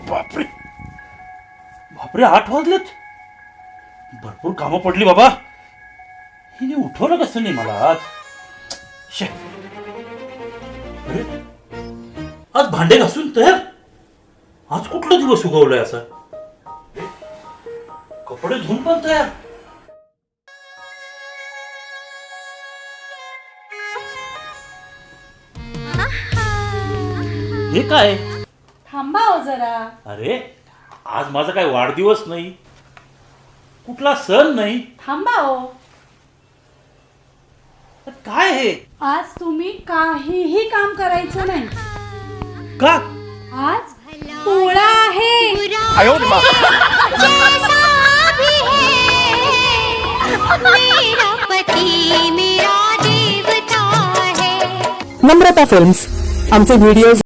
बापरे बापरे 8 वाजलेत. भरपूर कामं पडली बाबा. हिने उठवलं कसं नाही मला आज. शे. अरे आज भांडे घासून तयार. आज कुठला दिवस उगवलाय असा. कपडे धुवून पण तयार. हे काय. थांबा हो जरा. अरे आज माझा काय वाढदिवस नाही, कुठला सण नाही. थांबा हो. काय हे. आज तुम्ही काहीही काम करायचं नाही. का. आज पोळा आहे. नम्रता फिल्म्स. आमचे व्हिडिओज